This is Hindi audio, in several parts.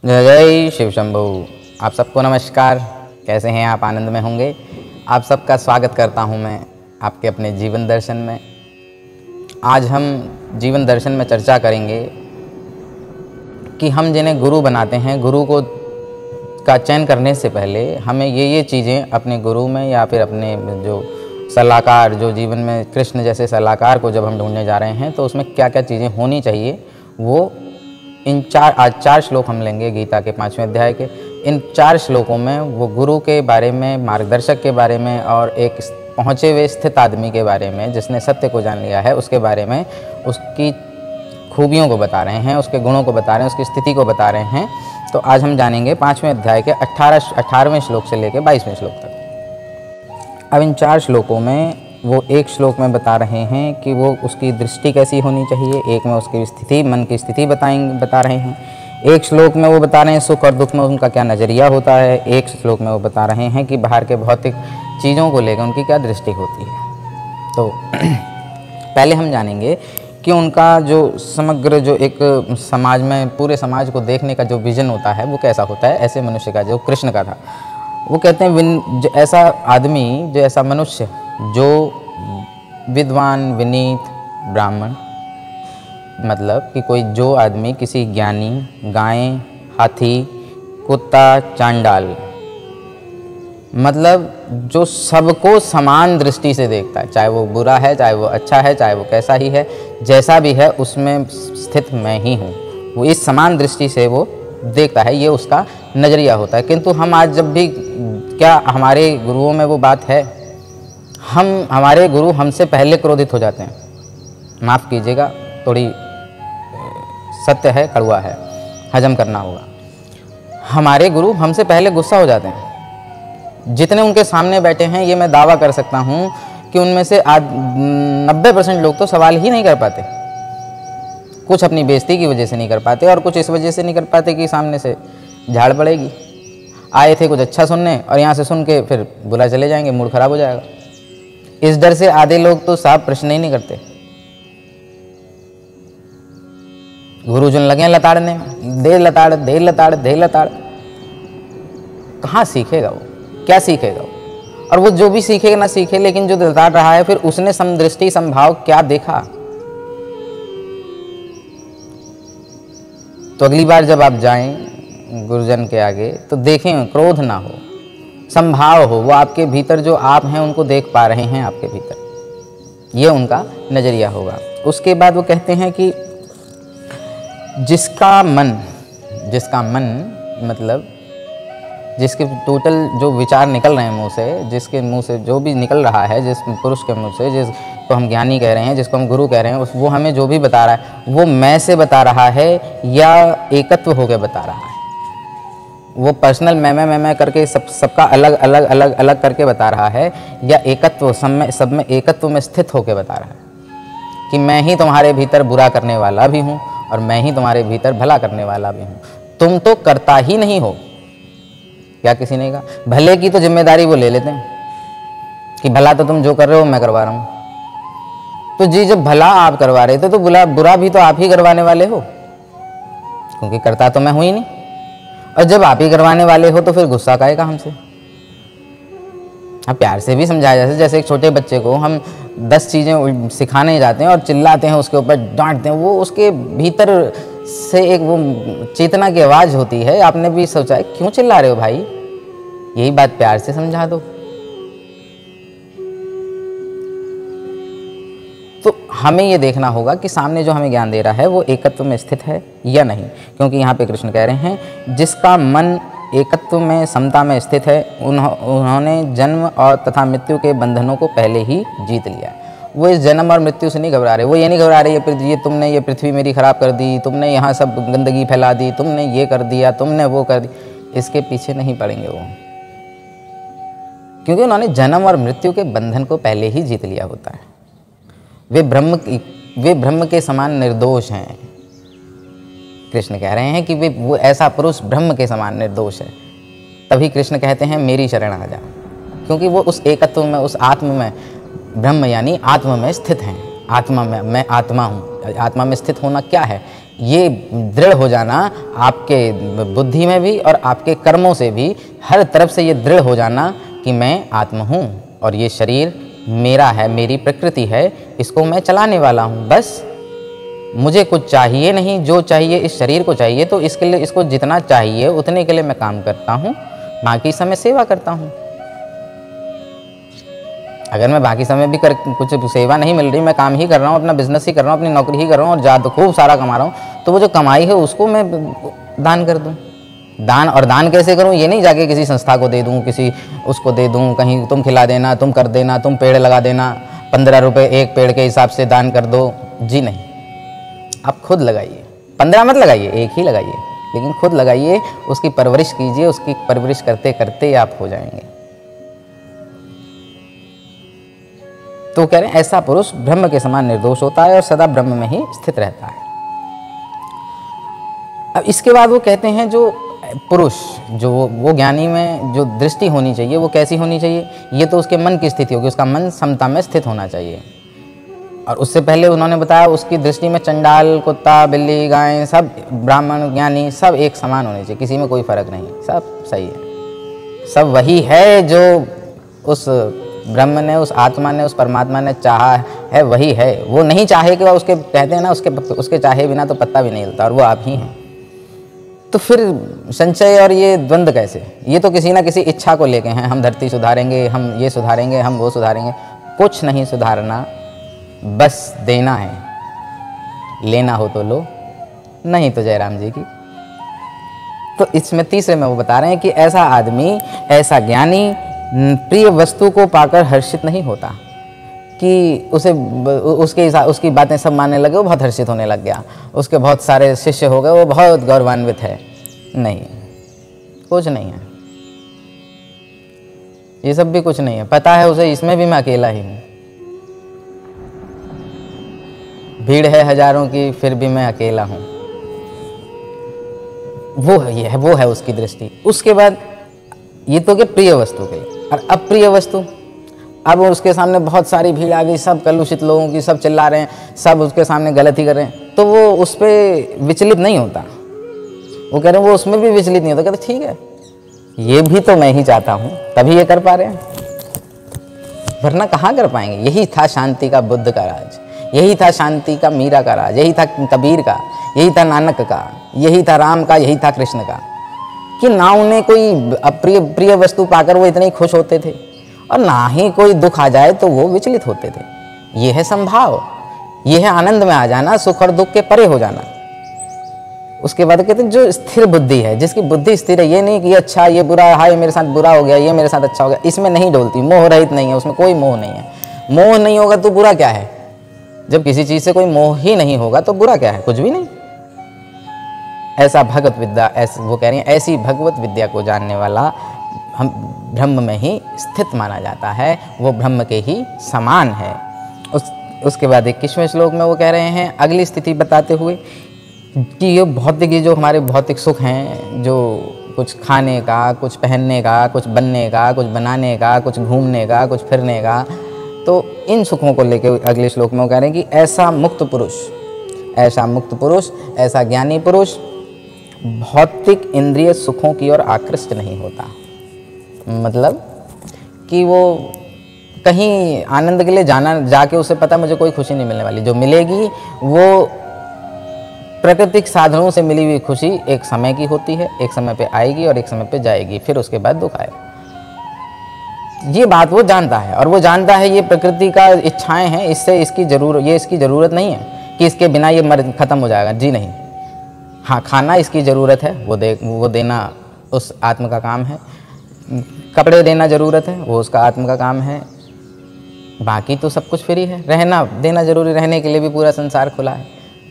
जय जय शिव शंभू। आप सबको नमस्कार। कैसे हैं आप? आनंद में होंगे। आप सबका स्वागत करता हूं मैं आपके अपने जीवन दर्शन में। आज हम जीवन दर्शन में चर्चा करेंगे कि हम जिन्हें गुरु बनाते हैं, गुरु को का चयन करने से पहले हमें ये चीज़ें अपने गुरु में या फिर अपने जो सलाहकार, जो जीवन में कृष्ण जैसे सलाहकार को जब हम ढूंढने जा रहे हैं तो उसमें क्या क्या चीज़ें होनी चाहिए, वो आज चार श्लोक हम लेंगे गीता के 5वें अध्याय के। इन 4 श्लोकों में वो गुरु के बारे में, मार्गदर्शक के बारे में और एक पहुँचे हुए स्थित आदमी के बारे में जिसने सत्य को जान लिया है उसके बारे में, उसकी खूबियों को बता रहे हैं, उसके गुणों को बता रहे हैं, उसकी स्थिति को बता रहे हैं। तो आज हम जानेंगे 5वें अध्याय के 18वें श्लोक से लेकर 22वें श्लोक तक। अब इन 4 श्लोकों में वो एक श्लोक में बता रहे हैं कि वो उसकी दृष्टि कैसी होनी चाहिए, एक में उसकी स्थिति, मन की स्थिति बता रहे हैं, एक श्लोक में वो बता रहे हैं सुख और दुख में उनका क्या नज़रिया होता है, एक श्लोक में वो बता रहे हैं कि बाहर के भौतिक चीज़ों को लेकर उनकी क्या दृष्टि होती है। तो पहले हम जानेंगे कि उनका जो समग्र जो एक समाज में पूरे समाज को देखने का जो विज़न होता है वो कैसा होता है। ऐसे मनुष्य का जो कृष्ण का था, वो कहते हैं ऐसा आदमी, जो ऐसा मनुष्य जो विद्वान, विनीत, ब्राह्मण, मतलब कि कोई जो आदमी किसी ज्ञानी, गाय, हाथी, कुत्ता, चांडाल, मतलब जो सबको समान दृष्टि से देखता है, चाहे वो बुरा है, चाहे वो अच्छा है, चाहे वो कैसा ही है, जैसा भी है उसमें स्थित मैं ही हूँ, वो इस समान दृष्टि से वो देखता है, ये उसका नज़रिया होता है। किंतु हम आज जब भी, क्या हमारे गुरुओं में वो बात है? हमारे गुरु हमसे पहले क्रोधित हो जाते हैं। माफ़ कीजिएगा, थोड़ी सत्य है, कड़वा है, हजम करना होगा। हमारे गुरु हमसे पहले गुस्सा हो जाते हैं। जितने उनके सामने बैठे हैं, ये मैं दावा कर सकता हूँ कि उनमें से 90% लोग तो सवाल ही नहीं कर पाते। कुछ अपनी बेइज्जती की वजह से नहीं कर पाते और कुछ इस वजह से नहीं कर पाते कि सामने से झाड़ पड़ेगी। आए थे कुछ अच्छा सुनने और यहाँ से सुन के फिर बुला चले जाएंगे, मूड खराब हो जाएगा। इस डर से आधे लोग तो साफ प्रश्न ही नहीं करते। गुरुजन लगे लताड़ने में, दे लताड़। कहाँ सीखेगा वो? क्या सीखेगा वो? और वो जो भी सीखेगा ना सीखे, लेकिन जो लताड़ रहा है फिर उसने समदृष्टि, समभाव क्या देखा? तो अगली बार जब आप जाएं गुरुजन के आगे तो देखें, क्रोध ना हो, संभाव हो, वो आपके भीतर जो आप हैं उनको देख पा रहे हैं आपके भीतर, ये उनका नज़रिया होगा। उसके बाद वो कहते हैं कि जिसका मन मतलब जिसके टोटल जो विचार निकल रहे हैं मुंह से, जिसके मुंह से जो भी निकल रहा है, जिस पुरुष के मुंह से, जिसको हम ज्ञानी कह रहे हैं, जिसको हम गुरु कह रहे हैं, वो हमें जो भी बता रहा है वो मैं से बता रहा है या एकत्व होकर बता रहा है? वो पर्सनल मैं करके सबका अलग करके बता रहा है या एकत्व, सब में एकत्व में स्थित होकर बता रहा है कि मैं ही तुम्हारे भीतर बुरा करने वाला भी हूँ और मैं ही तुम्हारे भीतर भला करने वाला भी हूँ। तुम तो करता ही नहीं हो। क्या किसी ने कहा? भले की तो जिम्मेदारी वो ले लेते हैं कि भला तो तुम जो कर रहे हो मैं करवा रहा हूँ। तो जी, जब भला आप करवा रहे थे तो बुरा भी तो आप ही करवाने वाले हो, क्योंकि करता तो मैं हूँ ही नहीं। और जब आप ही करवाने वाले हो तो फिर गुस्सा काहेगा हमसे? आप प्यार से भी समझाया, जैसे एक छोटे बच्चे को हम 10 चीज़ें सिखाने जाते हैं और चिल्लाते हैं, उसके ऊपर डांटते हैं, वो उसके भीतर से एक वो चेतना की आवाज़ होती है। आपने भी सोचा है क्यों चिल्ला रहे हो भाई? यही बात प्यार से समझा दो। तो हमें ये देखना होगा कि सामने जो हमें ज्ञान दे रहा है वो एकत्व में स्थित है या नहीं, क्योंकि यहाँ पे कृष्ण कह रहे हैं जिसका मन एकत्व में, समता में स्थित है, उन्होंने जन्म और तथा मृत्यु के बंधनों को पहले ही जीत लिया। वो इस जन्म और मृत्यु से नहीं घबरा रहे। वो ये नहीं घबरा रहे ये तुमने ये पृथ्वी मेरी खराब कर दी, तुमने यहाँ सब गंदगी फैला दी, तुमने ये कर दिया, तुमने वो कर दी। इसके पीछे नहीं पड़ेंगे वो, क्योंकि उन्होंने जन्म और मृत्यु के बंधन को पहले ही जीत लिया होता है। वे ब्रह्म के समान निर्दोष हैं। कृष्ण कह रहे हैं कि वो ऐसा पुरुष ब्रह्म के समान निर्दोष है। तभी कृष्ण कहते हैं मेरी शरण आ जा, क्योंकि वो उस एकत्व में, उस आत्म में, ब्रह्म यानी आत्मा में स्थित हैं। आत्मा में मैं आत्मा हूँ। आत्मा में स्थित होना क्या है ये दृढ़ हो जाना, आपके बुद्धि में भी और आपके कर्मों से भी हर तरफ से ये दृढ़ हो जाना कि मैं आत्मा हूँ और ये शरीर मेरा है, मेरी प्रकृति है, इसको मैं चलाने वाला हूँ। बस मुझे कुछ चाहिए नहीं, जो चाहिए इस शरीर को चाहिए, तो इसके लिए इसको जितना चाहिए उतने के लिए मैं काम करता हूँ, बाकी समय सेवा करता हूँ। अगर मैं बाकी समय भी कुछ सेवा नहीं मिल रही, मैं काम ही कर रहा हूँ, अपना बिजनेस ही कर रहा हूँ, अपनी नौकरी ही कर रहा हूँ और ज़्यादा खूब सारा कमा रहा हूँ, तो वो जो कमाई है उसको मैं दान कर दूँ। दान, और दान कैसे करूँ? ये नहीं जाके किसी संस्था को दे दूँ, किसी उसको दे दूँ, कहीं तुम खिला देना, तुम कर देना, तुम पेड़ लगा देना, 15 रुपये एक पेड़ के हिसाब से दान कर दो। जी नहीं, आप खुद लगाइए। 15 मत लगाइए, एक ही लगाइए, लेकिन खुद लगाइए, उसकी परवरिश कीजिए। उसकी परवरिश करते करते आप हो जाएंगे। तो कह रहे हैं ऐसा पुरुष ब्रह्म के समान निर्दोष होता है और सदा ब्रह्म में ही स्थित रहता है। अब इसके बाद वो कहते हैं जो पुरुष, जो वो ज्ञानी में जो दृष्टि होनी चाहिए वो कैसी होनी चाहिए? ये तो उसके मन की स्थिति होगी, उसका मन समता में स्थित होना चाहिए। और उससे पहले उन्होंने बताया उसकी दृष्टि में चंडाल, कुत्ता, बिल्ली, गाय, सब ब्राह्मण, ज्ञानी सब एक समान होने चाहिए, किसी में कोई फर्क नहीं, सब सही है, सब वही है जो उस ब्रह्म ने, उस आत्मा ने, उस परमात्मा ने चाहा है, वही है। वो नहीं चाहे कि वह उसके, कहते हैं ना, उसके चाहे बिना तो पत्ता भी नहीं हिलता, और वो आप ही हैं। तो फिर संचय और ये द्वंद्व कैसे? ये तो किसी ना किसी इच्छा को लेके हैं, हम धरती सुधारेंगे, हम ये सुधारेंगे, हम वो सुधारेंगे। कुछ नहीं सुधारना, बस देना है, लेना हो तो लो, नहीं तो जयराम जी की। तो इसमें तीसरे में वो बता रहे हैं कि ऐसा आदमी, ऐसा ज्ञानी प्रिय वस्तु को पाकर हर्षित नहीं होता कि उसकी बातें सब मानने लगे, वो बहुत हर्षित होने लग गया, उसके बहुत सारे शिष्य हो गए, वो बहुत गौरवान्वित है। नहीं, कुछ नहीं है, ये सब भी कुछ नहीं है। पता है उसे इसमें भी मैं अकेला ही हूँ, भीड़ है हजारों की फिर भी मैं अकेला हूँ। वो है उसकी दृष्टि। उसके बाद ये तो कि प्रिय वस्तु के लिए, और अप्रिय वस्तु, अब उसके सामने बहुत सारी भीड़ आ गई, सब कलुषित लोगों की, सब चिल्ला रहे हैं, सब उसके सामने गलती कर रहे हैं, तो वो उस पर विचलित नहीं होता। वो कह रहे हैं वो उसमें भी विचलित नहीं होता, कहते ठीक है, ये भी तो मैं ही चाहता हूँ, तभी ये कर पा रहे हैं, वरना कहाँ कर पाएंगे। यही था शांति का बुद्ध का राज, यही था शांति का मीरा का राज, यही था कबीर का, यही था नानक का, यही था राम का, यही था कृष्ण का, कि ना उन्हें कोई प्रिय वस्तु पाकर वो इतने खुश होते थे, और ना ही कोई दुख आ जाए तो वो विचलित होते थे। ये है संभाव, ये है आनंद में आ जाना, सुख और दुख के परे हो जाना। उसके बाद कहते हैं जो स्थिर बुद्धि है, जिसकी बुद्धि स्थिर है, ये नहीं कि अच्छा ये बुरा, हाय मेरे साथ बुरा हो गया, ये मेरे साथ अच्छा हो गया, इसमें नहीं डोलती, मोह रहित नहीं है, उसमें कोई मोह नहीं है। मोह नहीं होगा तो बुरा क्या है? जब किसी चीज़ से कोई मोह ही नहीं होगा तो बुरा क्या है? कुछ भी नहीं। ऐसा भगवत विद्या, वो कह रही हैं ऐसी भगवत विद्या को जानने वाला हम ब्रह्म में ही स्थित माना जाता है, वो ब्रह्म के ही समान है। उसके बाद 21वें श्लोक में वो कह रहे हैं अगली स्थिति बताते हुए कि ये भौतिक, ये जो हमारे भौतिक सुख हैं, जो कुछ खाने का, कुछ पहनने का, कुछ बनने का, कुछ बनाने का, कुछ घूमने का, कुछ फिरने का, तो इन सुखों को लेके अगले श्लोक में वो कह रहे हैं कि ऐसा मुक्त पुरुष, ऐसा मुक्त पुरुष, ऐसा ज्ञानी पुरुष भौतिक इंद्रिय सुखों की ओर आकृष्ट नहीं होता। मतलब कि वो कहीं आनंद के लिए जाके उसे पता मुझे कोई खुशी नहीं मिलने वाली, जो मिलेगी वो प्राकृतिक साधनों से मिली हुई खुशी एक समय की होती है, एक समय पे आएगी और एक समय पे जाएगी, फिर उसके बाद दुख आएगा। ये बात वो जानता है, और वो जानता है ये प्रकृति का इच्छाएं हैं, इससे इसकी ज़रूरत नहीं है कि इसके बिना ये खत्म हो जाएगा। जी नहीं, हाँ खाना इसकी ज़रूरत है, वो देना उस आत्म का काम है, कपड़े देना ज़रूरत है, वो उसका आत्म का काम है, बाकी तो सब कुछ फ्री है। रहना देना जरूरी, रहने के लिए भी पूरा संसार खुला है,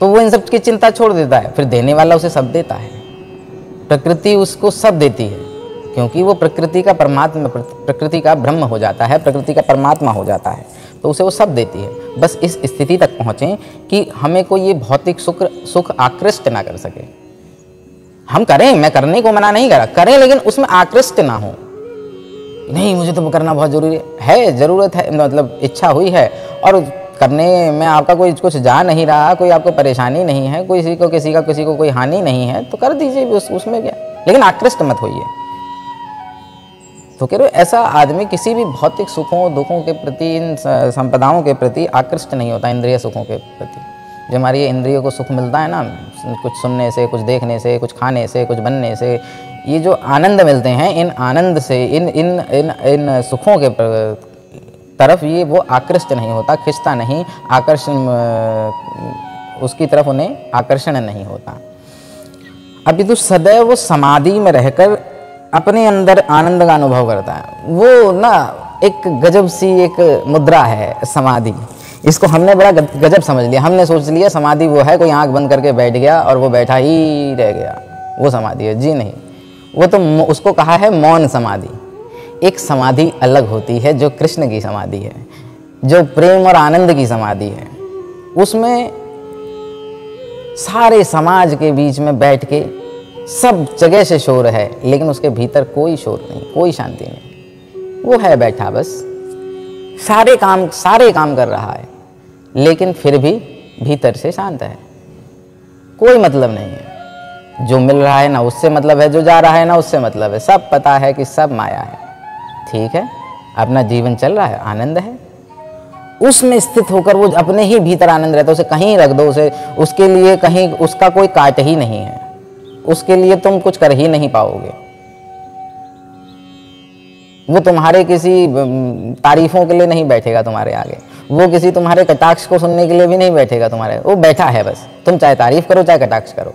तो वो इन सब की चिंता छोड़ देता है, फिर देने वाला उसे सब देता है। प्रकृति उसको सब देती है, क्योंकि वो प्रकृति का परमात्मा, प्रकृति का ब्रह्म हो जाता है, प्रकृति का परमात्मा हो जाता है, तो उसे वो सब देती है। बस इस स्थिति तक पहुँचें कि हमें कोई ये भौतिक सुख आकृष्ट ना कर सके। हम करें, मैं करने को मना नहीं करा, करें लेकिन उसमें आकृष्ट ना हो। नहीं मुझे तो करना बहुत ज़रूरी है, ज़रूरत है, मतलब इच्छा हुई है और करने में आपका कोई कुछ जा नहीं रहा, कोई आपको परेशानी नहीं है, किसी को कोई हानि नहीं है, तो कर दीजिए, उसमें क्या, लेकिन आकृष्ट मत होइए। तो कह रहे हो ऐसा आदमी किसी भी भौतिक सुखों दुखों के प्रति, इन संपदाओं के प्रति आकृष्ट नहीं होता, इंद्रिय सुखों के प्रति। जो हमारी इंद्रियों को सुख मिलता है ना, कुछ सुनने से, कुछ देखने से, कुछ खाने से, कुछ बनने से, ये जो आनंद मिलते हैं, इन आनंद से, इन इन इन इन सुखों के तरफ ये वो आकृष्ट नहीं होता, खिंचता नहीं, आकर्षण, उसकी तरफ उन्हें आकर्षण नहीं होता। अभी तो सदैव वो समाधि में रहकर अपने अंदर आनंद का अनुभव करता है। वो ना एक गजब सी एक मुद्रा है समाधि। इसको हमने बड़ा गजब समझ लिया। हमने सोच लिया समाधि वो है कोई आंख बंद करके बैठ गया और वो बैठा ही रह गया, वो समाधि है। जी नहीं, वो तो उसको कहा है मौन समाधि। एक समाधि अलग होती है जो कृष्ण की समाधि है, जो प्रेम और आनंद की समाधि है। उसमें सारे समाज के बीच में बैठ के सब जगह से शोर है, लेकिन उसके भीतर कोई शोर नहीं, कोई शांति नहीं। वो है बैठा, बस सारे काम कर रहा है, लेकिन फिर भी भीतर से शांत है, कोई मतलब नहीं है। जो मिल रहा है ना उससे मतलब है, जो जा रहा है ना उससे मतलब है। सब पता है कि सब माया है, ठीक है, अपना जीवन चल रहा है, आनंद है। उसमें स्थित होकर वो अपने ही भीतर आनंद रहता है। उसे कहीं रख दो, उसे उसके लिए कहीं उसका कोई काट ही नहीं है, उसके लिए तुम कुछ कर ही नहीं पाओगे। वो तुम्हारे किसी तारीफों के लिए नहीं बैठेगा तुम्हारे आगे, वो किसी तुम्हारे कटाक्ष को सुनने के लिए भी नहीं बैठेगा तुम्हारे। वो बैठा है बस, तुम चाहे तारीफ करो चाहे कटाक्ष करो,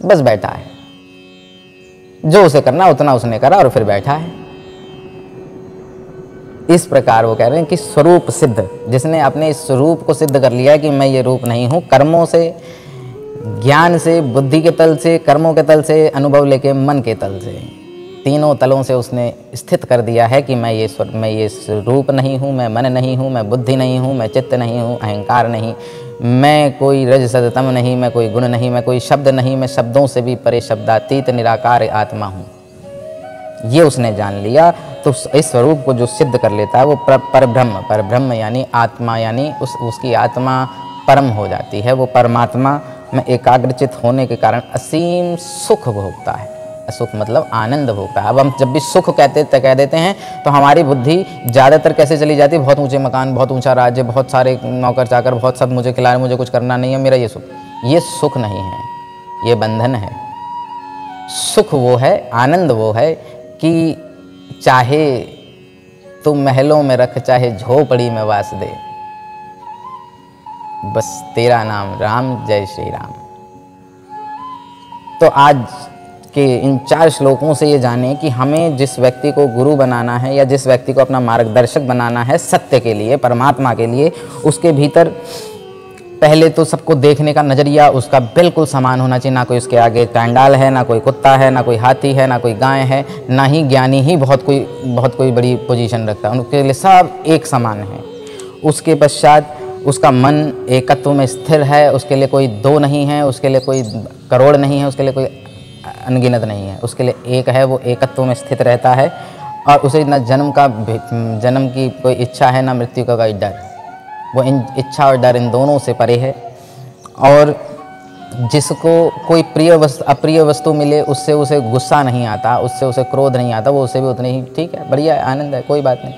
बस बैठा है। जो उसे करना उतना उसने करा और फिर बैठा है। इस प्रकार वो कह रहे हैं कि स्वरूप सिद्ध, जिसने अपने इस स्वरूप को सिद्ध कर लिया है कि मैं ये रूप नहीं हूँ, कर्मों से, ज्ञान से, बुद्धि के तल से, कर्मों के तल से, अनुभव लेके मन के तल से, तीनों तलों से उसने स्थित कर दिया है कि मैं ये रूप नहीं हूँ, मैं मन नहीं हूँ, मैं बुद्धि नहीं हूँ, मैं चित्त नहीं हूँ, अहंकार नहीं, मैं कोई रजसतम नहीं, मैं कोई गुण नहीं, मैं कोई शब्द नहीं, मैं शब्दों से भी परे शब्दातीत निराकार आत्मा हूँ। ये उसने जान लिया। तो इस स्वरूप को जो सिद्ध कर लेता है वो परब्रह्म यानी आत्मा, यानी उसकी आत्मा परम हो जाती है। वो परमात्मा में एकाग्रचित होने के कारण असीम सुख भोगता है। सुख मतलब आनंद भोगता है। अब हम जब भी सुख कह देते हैं तो हमारी बुद्धि ज़्यादातर कैसे चली जाती है, बहुत ऊंचे मकान, बहुत ऊंचा राज्य, बहुत सारे नौकर चाकर, बहुत सब मुझे खिला रहे, मुझे कुछ करना नहीं है, मेरा ये सुख। ये सुख नहीं है, ये बंधन है। सुख वो है, आनंद वो है कि चाहे तू महलों में रख, चाहे झोपड़ी में वास दे, बस तेरा नाम राम, जय श्री राम। तो आज के इन 4 श्लोकों से ये जाने कि हमें जिस व्यक्ति को गुरु बनाना है या जिस व्यक्ति को अपना मार्गदर्शक बनाना है सत्य के लिए, परमात्मा के लिए, उसके भीतर पहले तो सबको देखने का नज़रिया उसका बिल्कुल समान होना चाहिए। ना कोई उसके आगे चांडाल है, ना कोई कुत्ता है, ना कोई हाथी है, ना कोई गाय है, ना ही ज्ञानी ही बहुत कोई बड़ी पोजीशन रखता है। उनके लिए सब एक समान है। उसके पश्चात उसका मन एकत्व में स्थिर है, उसके लिए कोई 2 नहीं है, उसके लिए कोई करोड़ नहीं है, उसके लिए कोई अनगिनत नहीं है, उसके लिए एक है। वो एकत्व में स्थित रहता है और उसे न जन्म की कोई इच्छा है, ना मृत्यु का कोई डर। वो इन इच्छा और डर इन दोनों से परे है। और जिसको कोई अप्रिय वस्तु मिले उससे उसे गुस्सा नहीं आता, उससे उसे क्रोध नहीं आता, वो उसे भी उतनी ही ठीक है, बढ़िया है, आनंद है, कोई बात नहीं,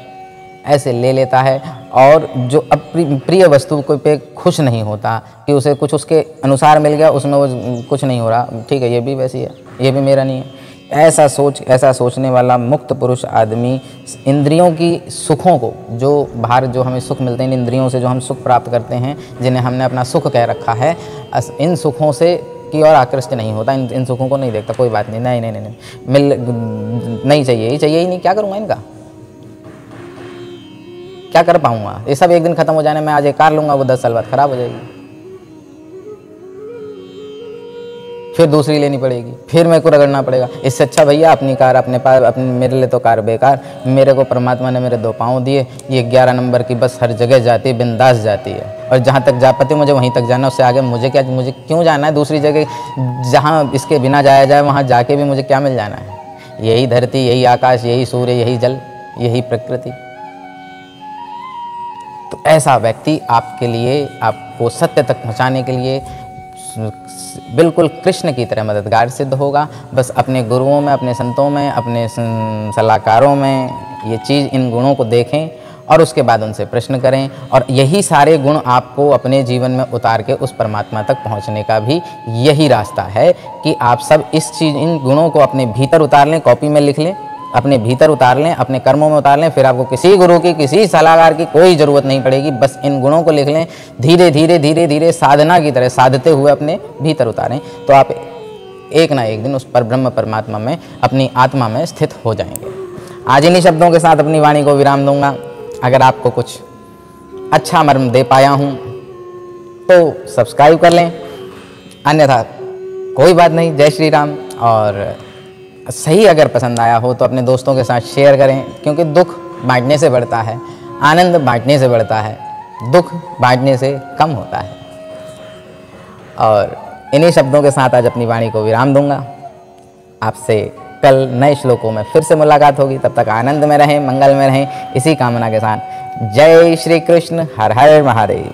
ऐसे ले लेता है। और जो प्रिय वस्तु को पे खुश नहीं होता कि उसे कुछ उसके अनुसार मिल गया, उसमें वो कुछ नहीं हो रहा, ठीक है, ये भी वैसी है, ये भी मेरा नहीं है। ऐसा सोचने वाला मुक्त पुरुष आदमी इंद्रियों की सुखों को, जो बाहर जो हमें सुख मिलते हैं, इन इंद्रियों से जो हम सुख प्राप्त करते हैं, जिन्हें हमने अपना सुख कह रखा है, इन सुखों से की और आकृष्ट नहीं होता, इन सुखों को नहीं देखता, कोई बात नहीं, नहीं चाहिए ही नहीं, क्या करूँगा इनका, क्या कर पाऊँगा, ये सब एक दिन ख़त्म हो जाने में आज एक कार लूँगा, वो 10 साल बाद ख़राब हो जाएगी, फिर दूसरी लेनी पड़ेगी, फिर मेरे को रगड़ना पड़ेगा। इससे अच्छा भैया अपनी कार अपने पास, मेरे लिए तो कार बेकार, मेरे को परमात्मा ने मेरे 2 पाँव दिए, ये 11 नंबर की बस हर जगह जाती है, बिंदास जाती है, और जहाँ तक जा पाती मुझे वहीं तक जाना, उससे आगे मुझे क्यों जाना है दूसरी जगह, जहाँ इसके बिना जाया जाए वहाँ जाके भी मुझे क्या मिल जाना है। यही धरती, यही आकाश, यही सूर्य, यही जल, यही प्रकृति। तो ऐसा व्यक्ति आपके लिए, आपको सत्य तक पहुंचाने के लिए बिल्कुल कृष्ण की तरह मददगार सिद्ध होगा। बस अपने गुरुओं में, अपने संतों में, अपने सलाहकारों में ये चीज़, इन गुणों को देखें और उसके बाद उनसे प्रश्न करें, और यही सारे गुण आपको अपने जीवन में उतार के उस परमात्मा तक पहुंचने का भी यही रास्ता है कि आप सब इन गुणों को अपने भीतर उतार लें, कॉपी में लिख लें, अपने भीतर उतार लें, अपने कर्मों में उतार लें। फिर आपको किसी गुरु की, किसी सलाहकार की कोई ज़रूरत नहीं पड़ेगी। बस इन गुणों को लिख लें, धीरे धीरे धीरे धीरे साधना की तरह साधते हुए अपने भीतर उतारें, तो आप एक ना एक दिन उस परब्रह्म परमात्मा में, अपनी आत्मा में स्थित हो जाएंगे। आज इन्हीं शब्दों के साथ अपनी वाणी को विराम दूंगा। अगर आपको कुछ अच्छा मर्म दे पाया हूँ तो सब्सक्राइब कर लें, अन्यथा कोई बात नहीं। जय श्री राम। और सही अगर पसंद आया हो तो अपने दोस्तों के साथ शेयर करें, क्योंकि दुख बांटने से बढ़ता है, आनंद बांटने से बढ़ता है, दुख बांटने से कम होता है। और इन्हीं शब्दों के साथ आज अपनी वाणी को विराम दूंगा। आपसे कल नए श्लोकों में फिर से मुलाकात होगी। तब तक आनंद में रहें, मंगल में रहें, इसी कामना के साथ जय श्री कृष्ण। हर हर महादेव।